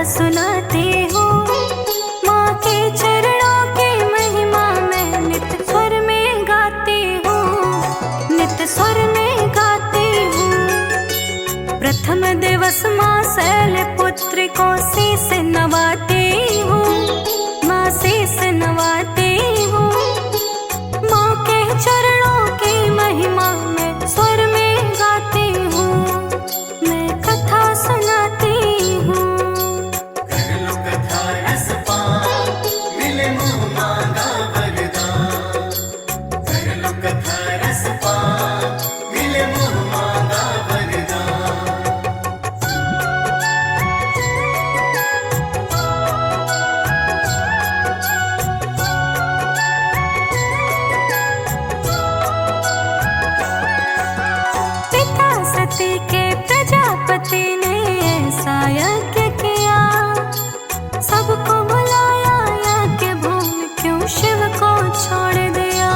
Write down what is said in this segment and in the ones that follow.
सुनाती हूँ। माँ के चरणों की महिमा मैं नित्य स्वर में गाती हूँ, नित्य स्वर में गाती हूँ। प्रथम दिवस माँ शैलपुत्री को शीश नवाती हूँ, माँ शीश नवाती हूँ। माँ के चरणों की महिमा मैं स्वर में गाती हूँ, मैं कथा सुनाती हूँ। कर लो कथा रसपान, मिले मुँह मांगा वरदान। कर लो कथा रसपान, मिले मुँह मांगा वरदान। पिता सती के प्रजापति ने ऐसा यज्ञ किया, सबको बुलाया यज्ञ भूमि क्यों शिव को छोड़ दिया।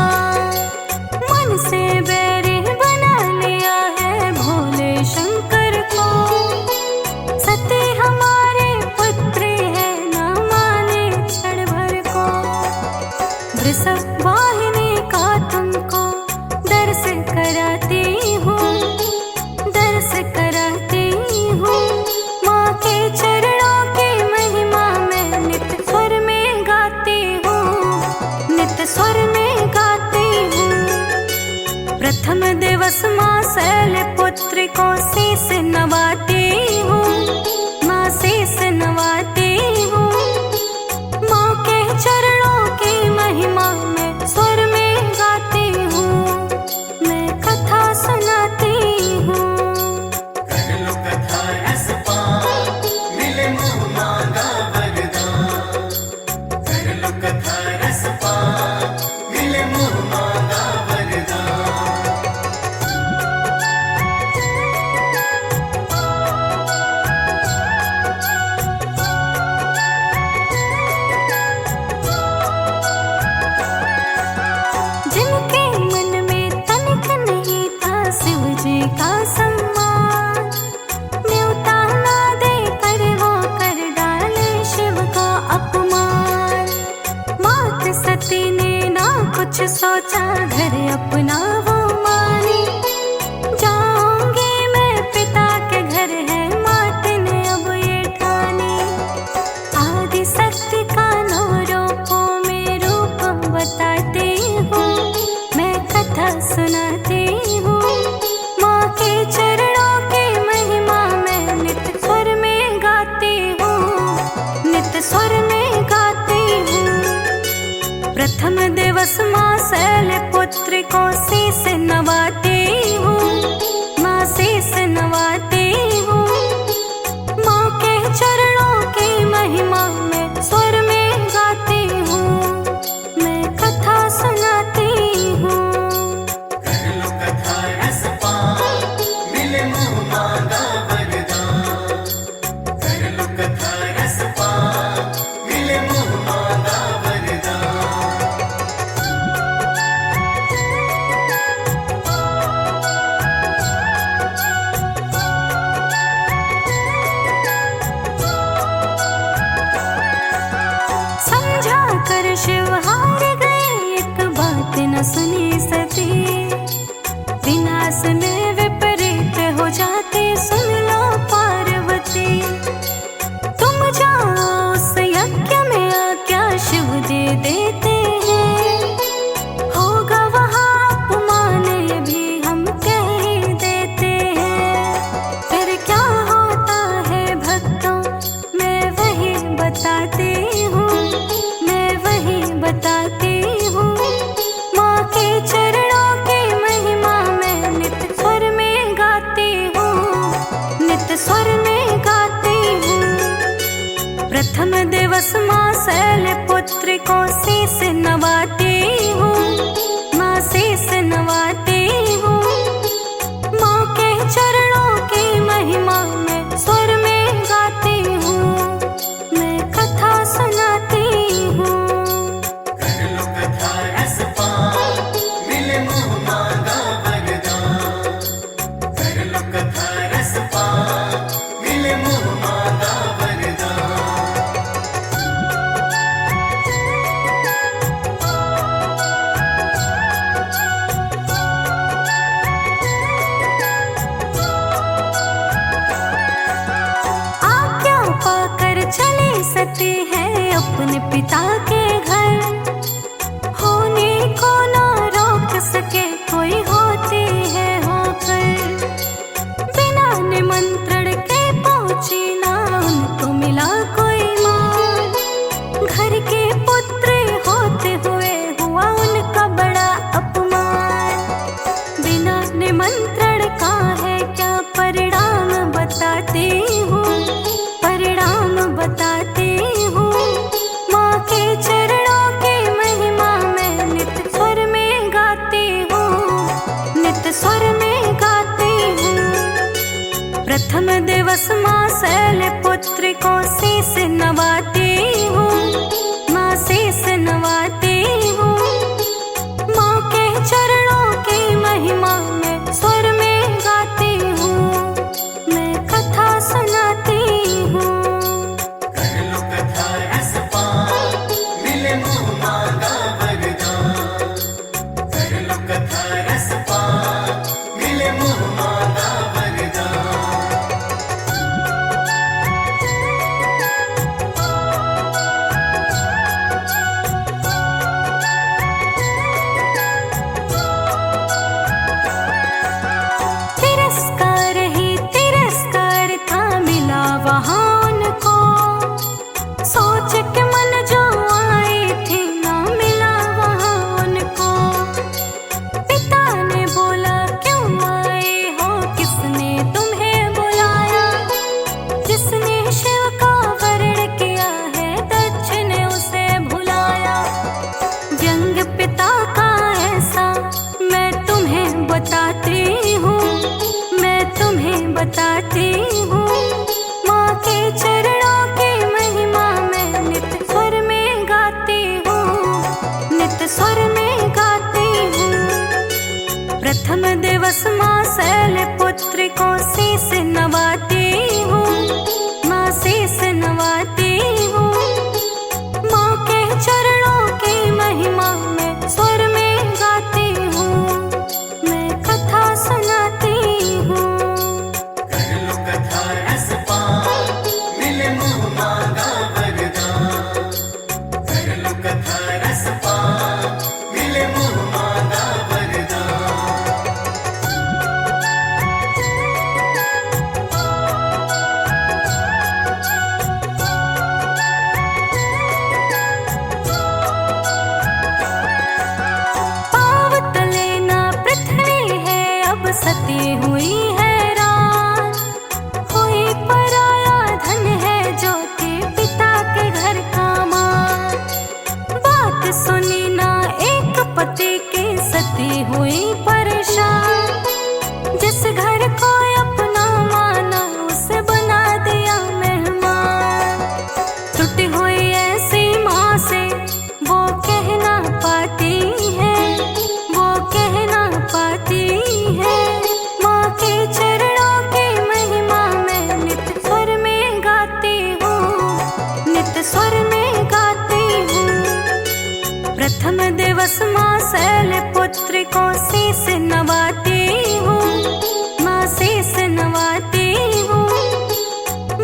मन से बैरी बना लिया है भोले शंकर को, सती हमारे पुत्री है न माने क्षण भर को। वृषभ वाहिनी का तुमको दर्श कराती हूँ, दर्श कराती हूँ। माँ के चरणों की महिमा मैं नित्य स्वर में गाती हूँ, नित्य स्वर में गाती हूँ। प्रथम दिवस माँ शैलपुत्री को शीश नवाती हूँ, माँ शीश नवाती हूँ। माँ के चरणों की महिमा मैं स्वर में गाती हूँ, मैं कथा सुनाती हूँ। कर लो कथा रसपान, मिले मुँह मांगा वरदान। कर लो कथा रसपान, मिले मुँह मांगा वरदान। जिनके मन में तनिक नहीं था शिव जी का सम्मान, न्योता ना देकर वो कर डाले शिव का अपमान। मात सती ने ना कुछ सोचा घर अपना वो मानी, जाऊंगी मैं पिता के घर है मात ने अब ये ठानी। आदि शक्ति का नौ रूपों में रूप बताती हूँ, मैं कथा सुनाती हूँ। माँ के चरणों की महिमा मैं नित्य स्वर में गाती हूँ, नित्य स्वर में गाती हूँ। प्रथम दिवस माँ शैलपुत्री को शीश प्रथम दिवस माँ शैलपुत्री को शीस नवाती हूँ, माँ शीस नवाती हूँ। माँ के चरणों की महिमा में स्वर में गाती हूँ, मैं कथा सुनाती हूँ। कर लो कथा रसपान, मिले मुँह मांगा वरदान। कर लो कथा रसपान, मिले मुँह मांगा वरदान। तिरस्कार ही तिरस्कार था मिला वहाँ उनको, सोच के मन जो आई थी ना मिला वहाँ उनको। पिता ने बोला क्यों आए हो, किसने तुम्हें बुलाया, जिसने शिव का वर्ण किया है दक्ष ने उसे भुलाया। व्यंग पिता का ऐसा मैं तुम्हें बताती हूँ, मैं तुम्हें बताती हूँ। माँ के चरणों की महिमा मैं नित स्वर में गाती हूँ, नित स्वर में गाती हूँ। प्रथम दिवस माँ शैलपुत्री को शीस नवाती हूँ, माँ शीस नवाती हूँ। माँ के चरणों की महिमा में स्वर में गाती हूँ, मैं कथा सुनाती हूँ। कर लो कथा रसपान, मिले मुँह मांगा वरदान। कर लो कथा रसपान, मिले मुँह मांगा वरदान। पाँव तले ना पृथ्वी है अब सती हुई हैरान, हुई पराया धन है जो कि पिता के घर का मान। बात सुनी ना एक पति की सती हुई परेशान, जिस घर को अपना माना उसे बना दिया मेहमान। टूटी हुई ऐसी माँ से वो कह ना पाती है, वो कह ना पाती है। माँ के चरणों की महिमा मैं नित स्वर में गाती हूँ, नित स्वर में गाती हूँ। प्रथम दिवस माँ शैलपुत्री को शीस नवाती हूँ, माँ शीस नवाती हूँ।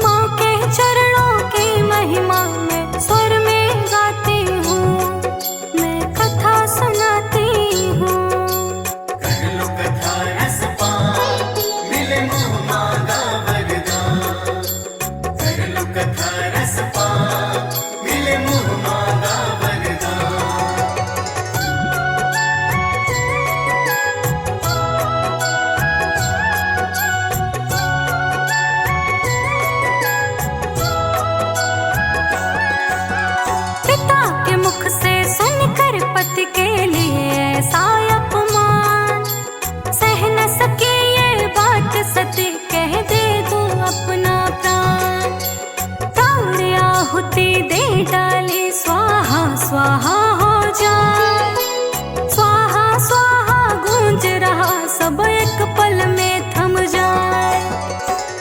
माँ के चरणों की महिमा में स्वर में गाती हूँ, मैं कथा सुनाती हूँ। कर लो कथा रसपान, मिले मुँह मांगा वरदान। कर लो कथा रसपान, मिले मुँह मांगा वरदान। पिता के मुख से सुनकर पति के लिए ऐसा अपमान, सह न सके ये बात सती कह दे दूं अपना प्राण। प्राण आहुति दे डाली स्वाहा स्वाहा हो जाए, स्वाहा स्वाहा गूंज रहा सब एक पल में थम जाए।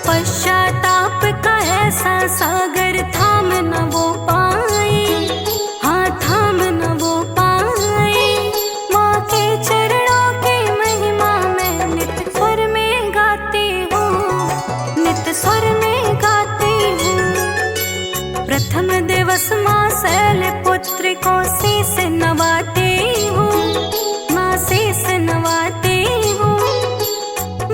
पश्चाताप का ऐसा सागर थाम न वो पाई, हाँ थाम न वो पाई। माँ के चरणों की महिमा मैं नित स्वर में गाती हूँ, नित स्वर में गाती हूँ। प्रथम दिवस माँ शैलपुत्री को शीस नवाती हूँ, माँ शीस नवाती हूँ।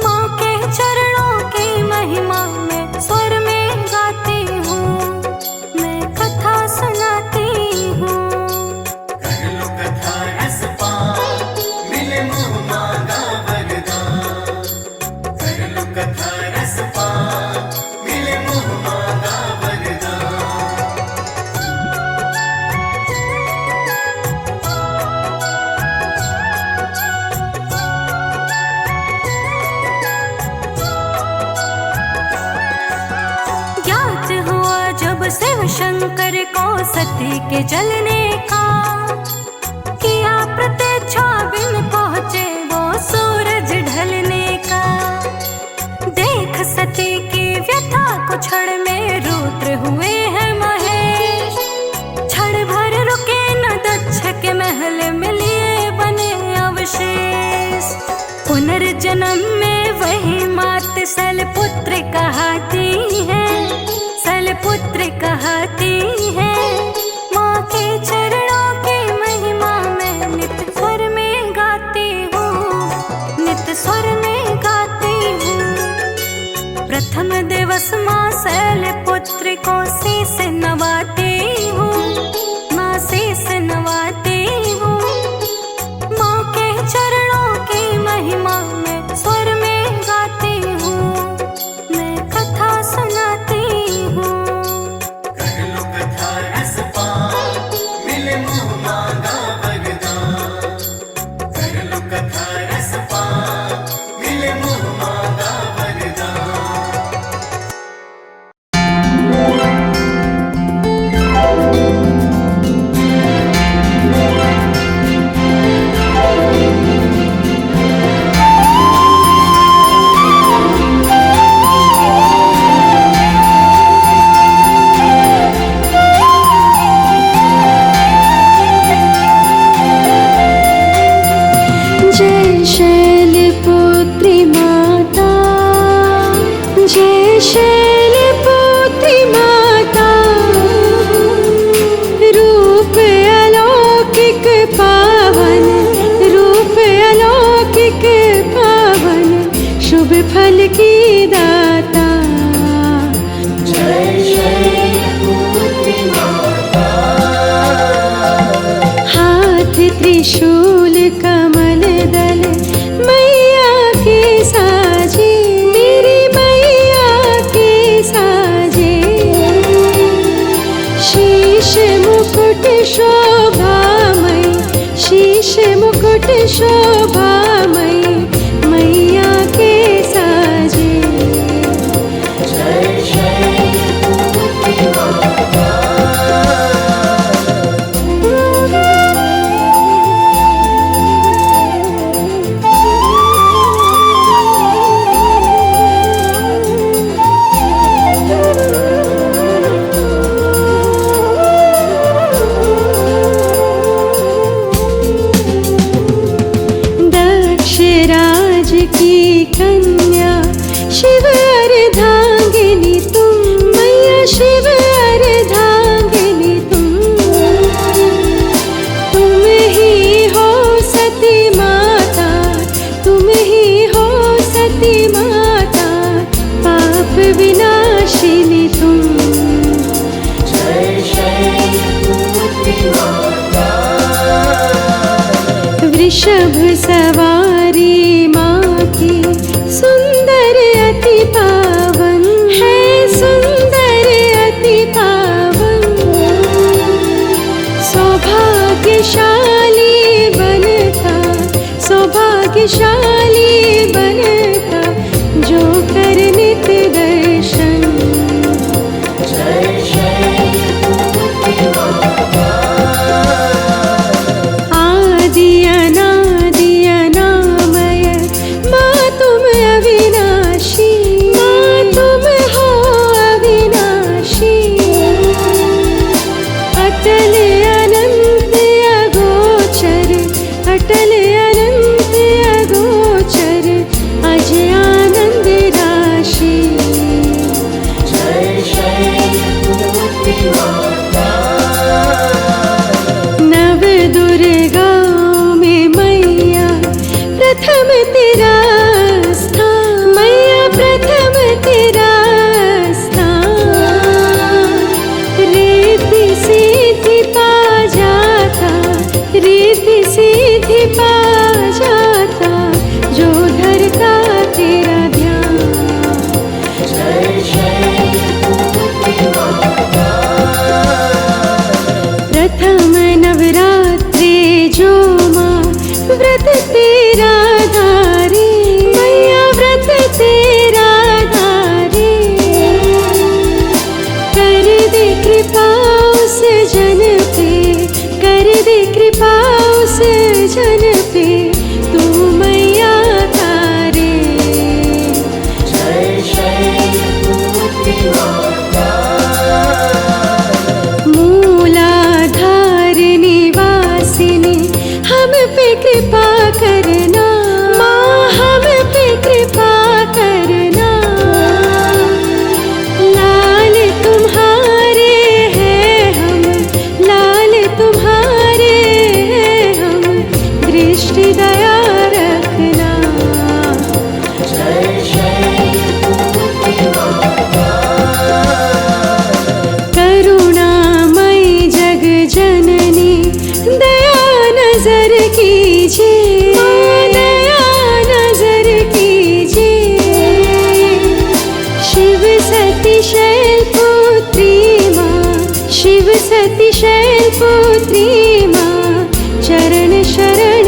माँ के चरणों की महिमा में स्वर में गाती हूँ, मैं कथा सुनाती हूँ। कर लो कथा रसपान, मिले मुँह मांगा वरदान। कर लो कथा रसपान, मिले मुँह मांगा वरदान। शिव शंकर को सती के जलने का किया प्रतीक्षा, बिन पहुँचे वो सूरज ढलने का। देख सती की व्यथा को क्षण में रुद्र हुए हैं महेश, क्षण भर रुके न दक्ष के महल में लिए बने अवशेष। पुनर्जन्म में वही मात शैलपुत्र कहती है, शैलपुत्र कहती है। माँ के चरणों की महिमा मैं नित स्वर में गाती हूँ, नित स्वर में गाती हूँ। प्रथम दिवस माँ शैलपुत्र को शीस नवाती हूँ, माँ शीस नवाती हूँ। माँ के चरणों की महिमा मैं स्वर में गाती हूँ, मैं कथा सुनाती हूँ। कर लो कथा रस पान, मिले मुँह मांगा वरदान। कर लो कथा रस पान, मिले मुँह मांगा वरदान। जय शैलपुत्री माता, जय शैलपुत्री माता। रूप अलौकिक पावन, रूप अलौकिक पावन, शुभ फल की दाता। जय शैलपुत्री माता। हाथ त्रिशूल कमल दल मैया के साजे, मेरी मैया के साजे। शीश मुकुट शोभामयी, शीश मुकुट शोभामयी, मैया के साजे। जय शैलपुत्री माता। दक्ष राज की कन्या शिव अर्धांगिनी तुम, मैया शिव अर्धांगिनी तुम। तुम ही हो सती माता, तुम ही हो सती माता, पाप विनाशिनी तुम। जय शैलपुत्री माता। वृषभ सवारी माँ की सुंदर अति पावन है, सुंदर अति पावन। सौभाग्यशाली बनता, सौभाग्यशाली बनता, जो कर नित दर्शन। जय शैलपुत्री माता। आदि अनादि नजर कीजिए, दया नजर कीजिए। शिव सती शैलपुत्री माँ, शिव सती शैलपुत्री माँ, चरण शरण